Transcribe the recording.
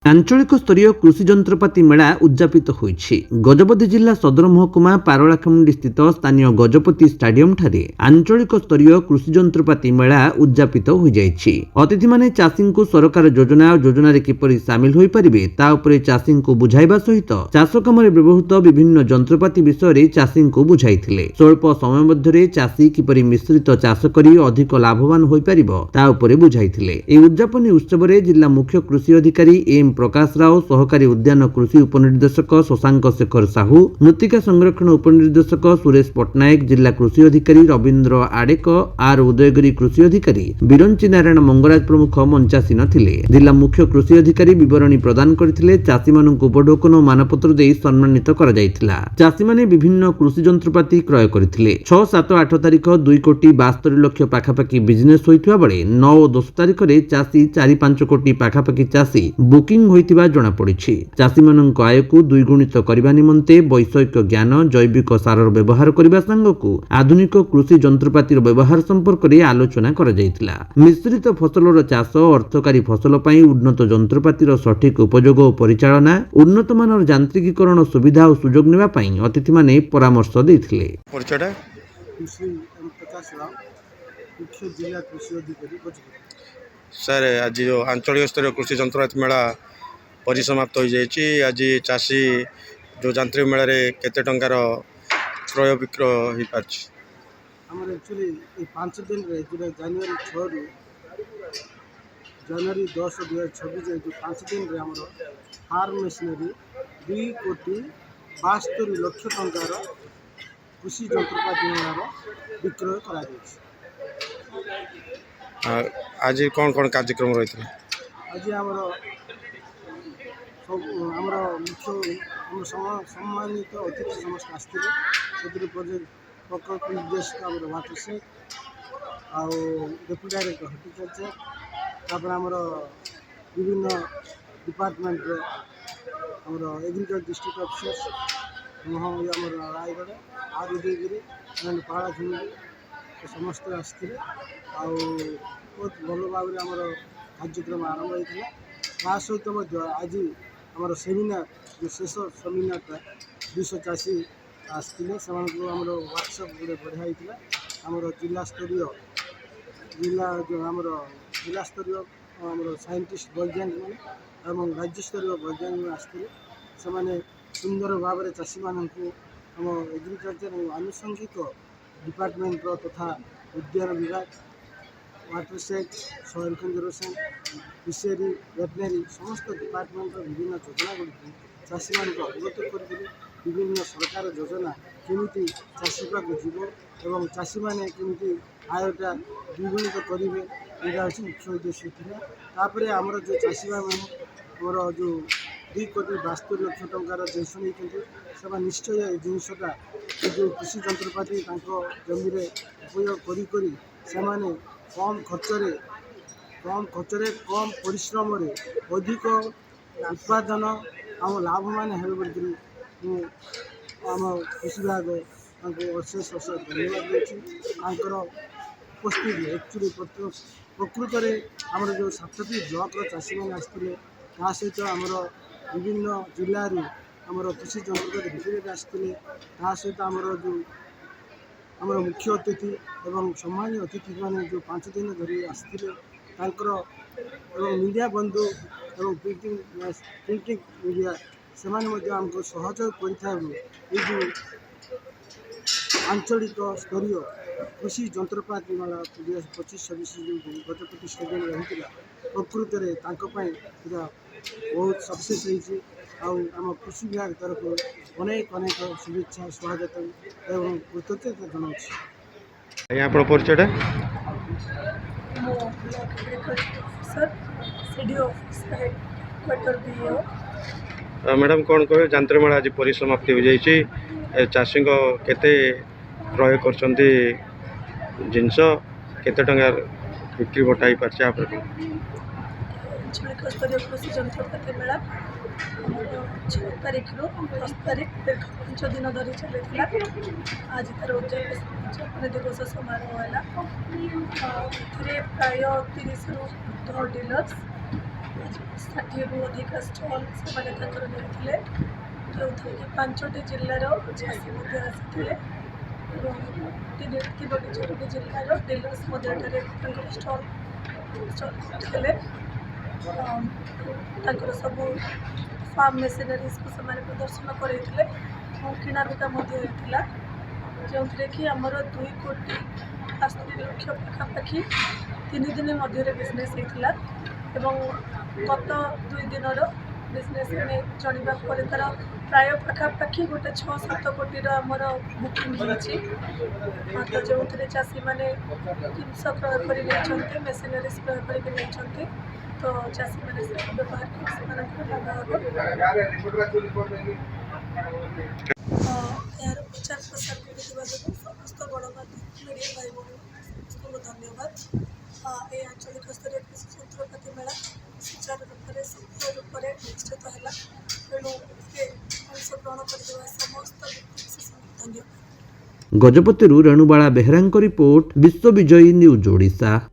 आंचलिक स्तरीय कृषि जंत्रपाति मेला उद्यापित होईछि। गजपति जिला सदर महकुमा पारलाखेमुंडी स्थित स्थानीय गजपति स्टाडियम ठारे आंचलिक स्तरीय कृषि जंत्रपाति मेला उद्यापित होई जाईछि। अतिथि माने चाषी को सरकार योजना और योजना रे किपरि शामिल होई परिबे ता उपरे चाषी को बुझाइबा सहित चाष काम रे व्यवहृत विभिन्न जंत्रपाति विषय रे चाषी को बुझाइथिले। स्वल्प समय मध्यरे चाषी किपरि मिश्रित चाष करी अधिक लाभवान होई परिबो ता उपरे बुझाइथिले। ए उद्यापनी उत्सव रे जिला मुख्य कृषि अधिकारी एम प्रकाश राव, सहकारी उद्यान कृषि उपनिर्देशक शशांक शेखर साहू, मृत्तिका संरक्षण उपनिर्देशक सुरेश पट्टनायक, जिला कृषि अधिकारी रवींद्र आडेक, आर उदयगिरी कृषि अधिकारी बिरंची नारायण मंगराज प्रमुख मंचासीन थिले। जिला मुख्य कृषि अधिकारी विवरणी प्रदान करथिले। चाषी मानक उपढोकन और मानपत्र देई सम्मानित करा जायथिला। चाषी माने विभिन्न कृषि जंत्रपाति क्रय करथिले। 6, 7, 8 तारिख 2 कोटी 72 लक्ष पाखापाखि बिजनेस होइथिबा बेले 9 और 10 तारिख रे चाषी 4-5 कोटी पाखापाखि चाषी बुकिंग होइतिबा जणा पड़िछि। चाषी मानक आय को द्विगुणित करबा निमंते वैषयिक ज्ञान, जैविक सारर व्यवहार करबा संगकु आधुनिक कृषि जंत्रपातिर व्यवहार संपर्क रे आलोचना करा जायतिला। मिश्रित फसलर चाष, अर्थकारी फसल पई उन्नत जंत्रपातिर सठिक उपयोग और परिचालना, उन्नत मानर यांत्रिकीकरण सुविधा और सुयोग नेबा पई अतिथि माने परामर्श दैथिले। परिचय कृषि प्रकाश राव, मुख्य जिला कृषि अधिकारी गजपति। सर, आज जो आंचलिक स्तरीय कृषि जंत्रपाति मेला परिसमाप्त हो जाइए। आज चाषी जो यांत्रिक मेल केते टंकार क्रय विक्रय हो पार्छ? आमर एक्चुअली 5 दिन रे जो जनवरी 6 रु जनवरी 10, 2026 जो 5 दिन रे आमर फार्म मशीनरी 2 कोटी 72 लक्ष टंकार कृषि जंत्रपाति मेलार विक्रय करा जायछि। आज कौन कौन कार्यक्रम रही है? आज आमर मुख्य सम्मानित अतिथि समस्त आसते प्रकल्प निर्देशक आम वाटरसेट आउ डेप्यूटी डायरेक्टर हर्टिकल्चर तापर आमर विभिन्न डिपार्टमेंट आमर एग्रीकल्चर डिस्ट्रिक्ट ऑफिसर्स आमर रायगढ़ आर उदयगिरी पाराखिमुंडी समस्त आसते आउ बहुत भल भाव आमर कार्यक्रम आरंभ होता। सहित आज आमर सेमिनार जो शेष सेमिनारटा 200 चाषी आसते से आमर वर्कशॉप गोटे बढ़िया होता। आमर जिला स्तरीय जो आमर जिला स्तरीय आमर साइंटिस्ट वैज्ञानिक मैंने राज्य स्तरीय वैज्ञानिक आसते से सुंदर भाव में चाषी मानक आम एग्रीकल्चर और आनुषंगिक डिपार्टमेंट तथा उद्यान विभाग, वाटरसेट, सॉइल कंजर्वेशन, फिशरी, वेटनरी समस्त डिपार्टमेंट विभिन्न योजना गुड़ी चाषी मान अवगत कर विभिन्न सरकार योजना केमी चाषी पाक जीव और चाषी मैंने केमी आयटा द्विगुणित करेंगे यहाँ हूँ मुख्य उद्देश्य था। तापर आमर जो चाषी भाई मैंने जो 2 कोटी 72 लक्ष टंकार जिनस नहीं से निश्चय जिनसा जो कृषि जंत्रपाति जमी उपयोग कर कम खर्च कम परिश्रम अधिक उत्पादन आम लाभवान है आम कृषि विभाग अशेष अशेष धन्यवाद देर उपस्थिति। एक्चुअली प्रकृत में आमर जो 7टी ब्लॉक चाषी मैंने आसते सहित आमर विभिन्न जिलूर आमर कृषि जंत्रपाति रिप्रेजेंट आसते सहित आमर जो आमर मुख्य अतिथि एवं सम्मानीय अतिथि मैंने जो 5 दिन धरी आसते मीडिया बंधु और प्रिंटिंग मीडिया से आमको सहयोग कर आंचलिक स्तरीय कृषि जंत्रपाति मेला 2025-26 जो गजपति स्टेडियम रही प्रकृत में बहुत सक्सेस होम कृषि विभाग तरफ अनेक अनेक शुभेच्छा स्वागत एवं कृतज्ञता जनाऊँ। यहाँ परिचय मैडम कौन कह यांत्रिक मेला आज परिसमाप्ति हो जाइए। चाषी केते क्रय कर जिनस केते टंका बिक्री बटा पार्छ? आंचलिक स्तरीय कृषि जंत्रपाति मेला 6 तारिख रु 10 तारिख 5 दिन धरी चलता। आज तार उद्यापन दिवस समारोह है। प्राय 30 रु 10 डीलर्स ଷାଠିଏରୁ ଅଧିକ ଷ୍ଟଲ୍ ସେମାନେ ତାଙ୍କର ନେଇଥିଲେ, ଯେଉଁଥିରେ କି 5ଟି ଜିଲ୍ଲାର ଚାଷୀ ମଧ୍ୟ ଆସିଥିଲେ ଏବଂ ତିନୋଟି ଚୋଟି ଜିଲ୍ଲାର ଡିଲର୍ସ ମଧ୍ୟ ଏଠାରେ ତାଙ୍କର ଷ୍ଟଲ୍ କରିଥିଲେ। ତାଙ୍କର ସବୁ ଫାର୍ମ ମେସିନାରିଜକୁ ସେମାନେ ପ୍ରଦର୍ଶନ କରାଇଥିଲେ ଏବଂ କିଣାବିକା ମଧ୍ୟ ହୋଇଥିଲା, ଯେଉଁଥିରେ କି ଆମର 2,80,00,000 ପାଖାପାଖି 3 ଦିନ ମଧ୍ୟରେ ବିଜନେସ୍ ହେଇଥିଲା ଏବଂ ଗତ 2 ଦିନର ବିଜନେସ୍ ଆମେ ଜାଣିବା ପରେ ତା'ର ପ୍ରାୟ ପାଖାପାଖି ଗୋଟେ 6-7 କୋଟିର ଆମର ବୁକିଂ ହେଇଛି। ତ ଯେଉଁଥିରେ ଚାଷୀମାନେ ଜିନିଷ କ୍ରୟ କରି ନେଇଛନ୍ତି, ମେସିନାରିଜ୍ କ୍ରୟ କରିକି ନେଇଛନ୍ତି, ତ ଚାଷୀମାନେ ସେକୁ ବ୍ୟବହାର କରି ସେମାନଙ୍କର ଲାଭ ହେବ। ଏହାର ପ୍ରଚାର ପ୍ରସାର କରିଥିବା ଯୋଗୁଁ ସମସ୍ତ ଗଣମାଧ୍ୟମ ମିଡ଼ିଆ ଭାଇ ଭଉଣୀ ସମସ୍ତଙ୍କୁ ଧନ୍ୟବାଦ। এই আঞ্চলিক স্তরের কৃষি যন্ত্রপাতি মেলা সুচারু রূপে সফল রূপে অনুষ্ঠিত ହେଲା। ତେଣୁ ଅଂଶଗ୍ରହଣ କରିଥିବା ସମସ୍ତ ବିଶେଷଙ୍କୁ ଧନ୍ୟବାଦ। ଗଜପତିରୁ ରେଣୁବାଳା ବେହେରାଙ୍କ ରିପୋର୍ଟ, ବିଶ୍ୱ ବିଜୟୀ ନ୍ୟୁଜ୍ ଓଡ଼ିଶା।